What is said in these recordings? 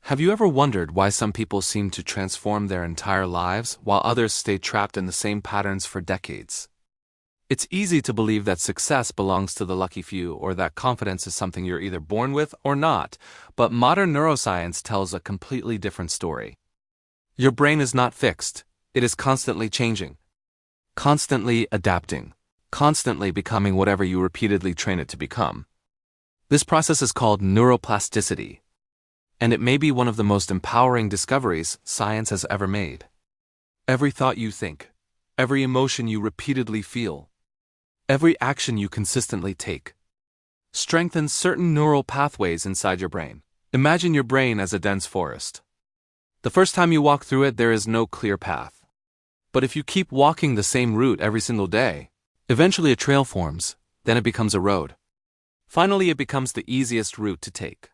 Have you ever wondered why some people seem to transform their entire lives while others stay trapped in the same patterns for decades? It's easy to believe that success belongs to the lucky few or that confidence is something you're either born with or not, but modern neuroscience tells a completely different story. Your brain is not fixed. It is constantly changing, constantly adapting, constantly becoming whatever you repeatedly train it to become. This process is called neuroplasticity, and it may be one of the most empowering discoveries science has ever made. Every thought you think, every emotion you repeatedly feel, every action you consistently take, strengthens certain neural pathways inside your brain. Imagine your brain as a dense forest. The first time you walk through it, there is no clear path. But if you keep walking the same route every single day, eventually a trail forms, then it becomes a road. Finally, it becomes the easiest route to take.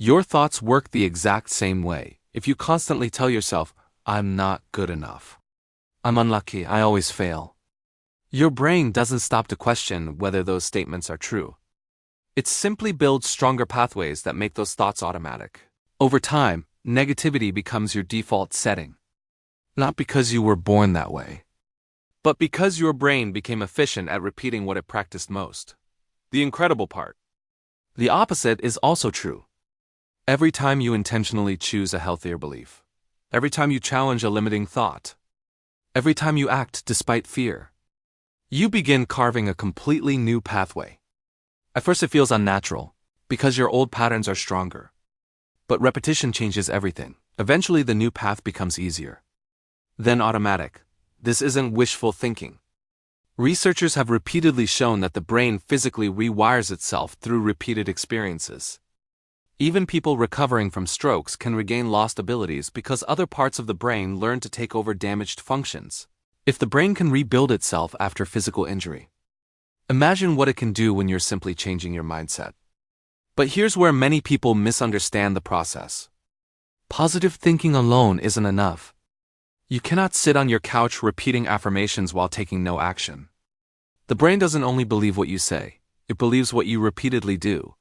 Your thoughts work the exact same way. If you constantly tell yourself, "I'm not good enough. I'm unlucky, I always fail," your brain doesn't stop to question whether those statements are true. It simply builds stronger pathways that make those thoughts automatic. Over time, negativity becomes your default setting. Not because you were born that way, but because your brain became efficient at repeating what it practiced most. The incredible part: the opposite is also true. Every time you intentionally choose a healthier belief, every time you challenge a limiting thought, every time you act despite fear, you begin carving a completely new pathway. At first it feels unnatural, because your old patterns are stronger. But repetition changes everything. Eventually the new path becomes easier. Then automatic. This isn't wishful thinking. Researchers have repeatedly shown that the brain physically rewires itself through repeated experiences. Even people recovering from strokes can regain lost abilities because other parts of the brain learn to take over damaged functions. If the brain can rebuild itself after physical injury, imagine what it can do when you're simply changing your mindset. But here's where many people misunderstand the process. Positive thinking alone isn't enough. You cannot sit on your couch repeating affirmations while taking no action. The brain doesn't only believe what you say, it believes what you repeatedly do.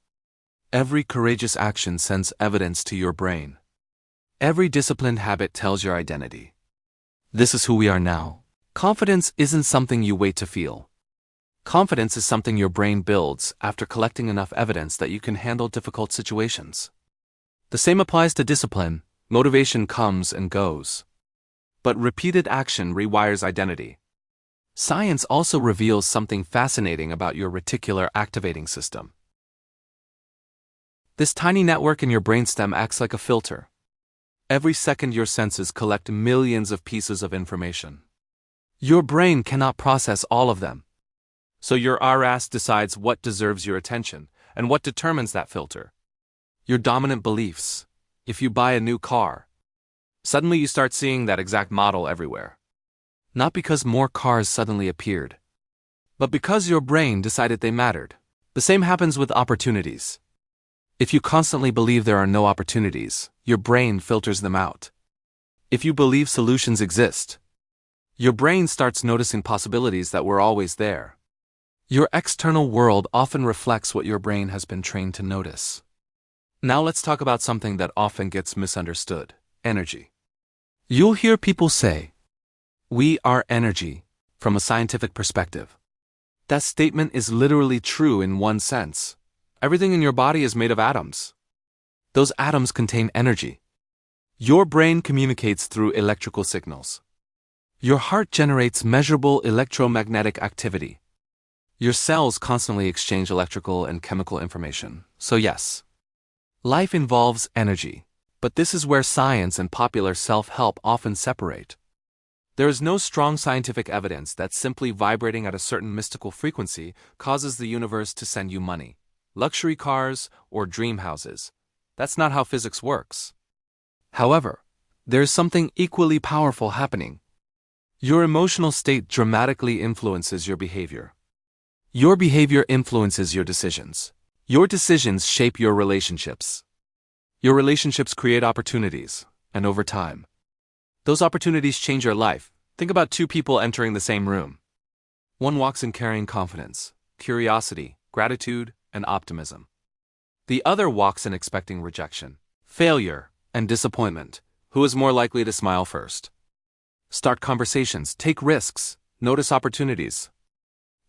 Every courageous action sends evidence to your brain. Every disciplined habit tells your identity. This is who we are now. Confidence isn't something you wait to feel. Confidence is something your brain builds after collecting enough evidence that you can handle difficult situations. The same applies to discipline. Motivation comes and goes, but repeated action rewires identity. Science also reveals something fascinating about your reticular activating system. This tiny network in your brainstem acts like a filter. Every second your senses collect millions of pieces of information. Your brain cannot process all of them. So your RAS decides what deserves your attention and what determines that filter. Your dominant beliefs. If you buy a new car, suddenly you start seeing that exact model everywhere. Not because more cars suddenly appeared, but because your brain decided they mattered. The same happens with opportunities. If you constantly believe there are no opportunities, your brain filters them out. If you believe solutions exist, your brain starts noticing possibilities that were always there. Your external world often reflects what your brain has been trained to notice. Now let's talk about something that often gets misunderstood: energy. You'll hear people say, "We are energy," from a scientific perspective. That statement is literally true in one sense. Everything in your body is made of atoms. Those atoms contain energy. Your brain communicates through electrical signals. Your heart generates measurable electromagnetic activity. Your cells constantly exchange electrical and chemical information. So yes, life involves energy. But this is where science and popular self-help often separate. There is no strong scientific evidence that simply vibrating at a certain mystical frequency causes the universe to send you money, luxury cars, or dream houses. That's not how physics works. However, there's something equally powerful happening. Your emotional state dramatically influences your behavior. Your behavior influences your decisions. Your decisions shape your relationships. Your relationships create opportunities, and over time, those opportunities change your life. Think about two people entering the same room. One walks in carrying confidence, curiosity, gratitude, and optimism. The other walks in expecting rejection, failure, and disappointment. Who is more likely to smile first? Start conversations, take risks, notice opportunities.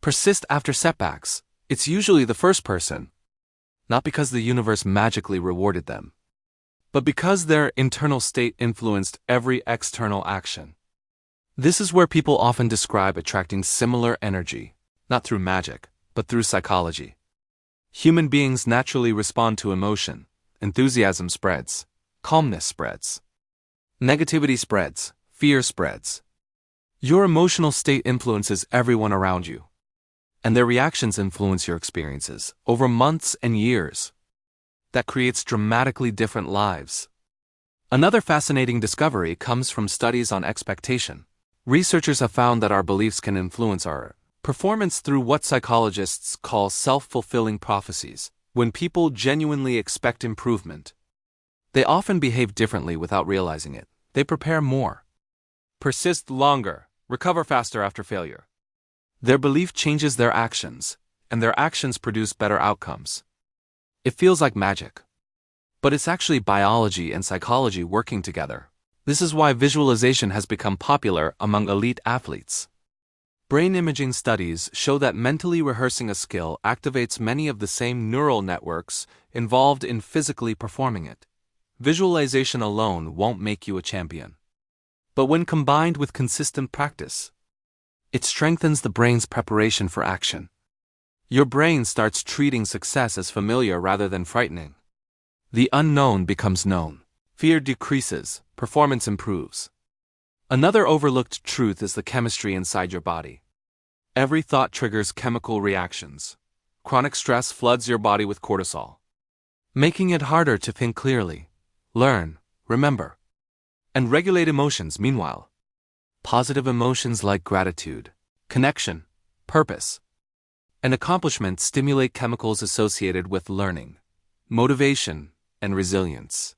Persist after setbacks. It's usually the first person. Not because the universe magically rewarded them, but because their internal state influenced every external action. This is where people often describe attracting similar energy, not through magic, but through psychology. Human beings naturally respond to emotion. Enthusiasm spreads, calmness spreads, negativity spreads, fear spreads. Your emotional state influences everyone around you, and their reactions influence your experiences over months and years. That creates dramatically different lives. Another fascinating discovery comes from studies on expectation. Researchers have found that our beliefs can influence our performance through what psychologists call self-fulfilling prophecies. When people genuinely expect improvement, they often behave differently without realizing it. They prepare more, persist longer, recover faster after failure. Their belief changes their actions, and their actions produce better outcomes. It feels like magic, but it's actually biology and psychology working together. This is why visualization has become popular among elite athletes. Brain imaging studies show that mentally rehearsing a skill activates many of the same neural networks involved in physically performing it. Visualization alone won't make you a champion, but when combined with consistent practice, it strengthens the brain's preparation for action. Your brain starts treating success as familiar rather than frightening. The unknown becomes known. Fear decreases, performance improves. Another overlooked truth is the chemistry inside your body. Every thought triggers chemical reactions. Chronic stress floods your body with cortisol, making it harder to think clearly, learn, remember, and regulate emotions. Meanwhile, positive emotions like gratitude, connection, purpose, and accomplishment stimulate chemicals associated with learning, motivation, and resilience.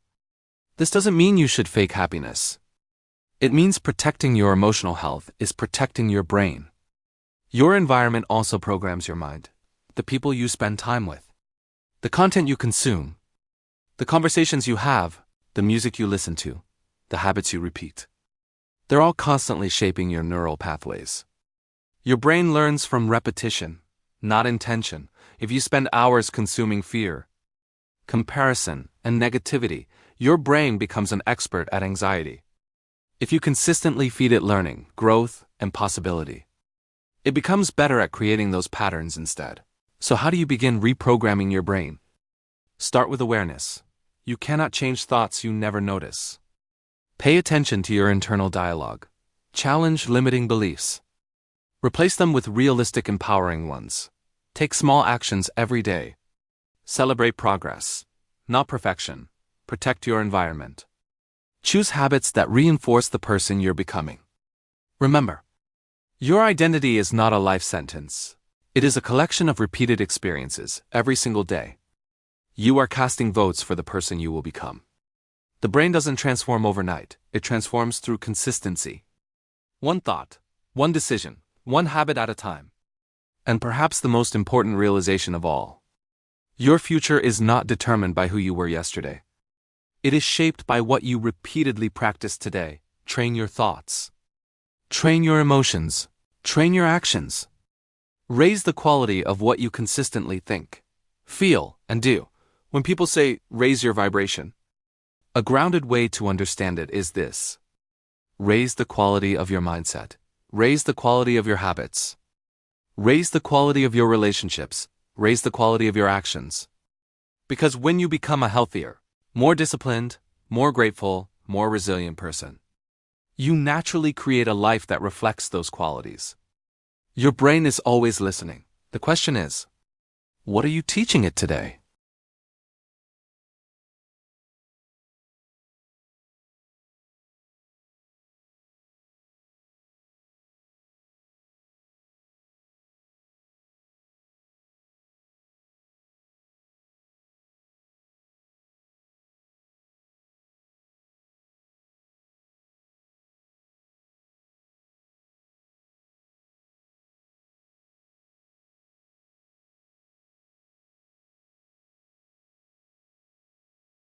This doesn't mean you should fake happiness. It means protecting your emotional health is protecting your brain. Your environment also programs your mind. The people you spend time with, the content you consume, the conversations you have, the music you listen to, the habits you repeat. They're all constantly shaping your neural pathways. Your brain learns from repetition, not intention. If you spend hours consuming fear, comparison, and negativity, your brain becomes an expert at anxiety. If you consistently feed it learning, growth, and possibility, it becomes better at creating those patterns instead. So how do you begin reprogramming your brain? Start with awareness. You cannot change thoughts you never notice. Pay attention to your internal dialogue. Challenge limiting beliefs. Replace them with realistic, empowering ones. Take small actions every day. Celebrate progress, not perfection. Protect your environment. Choose habits that reinforce the person you're becoming. Remember, your identity is not a life sentence. It is a collection of repeated experiences every single day. You are casting votes for the person you will become. The brain doesn't transform overnight. It transforms through consistency. One thought, one decision, one habit at a time. And perhaps the most important realization of all, your future is not determined by who you were yesterday. It is shaped by what you repeatedly practice today. Train your thoughts. Train your emotions. Train your actions. Raise the quality of what you consistently think, feel, and do. When people say, raise your vibration, a grounded way to understand it is this. Raise the quality of your mindset. Raise the quality of your habits. Raise the quality of your relationships. Raise the quality of your actions. Because when you become a healthier, more disciplined, more grateful, more resilient person, you naturally create a life that reflects those qualities. Your brain is always listening. The question is, what are you teaching it today?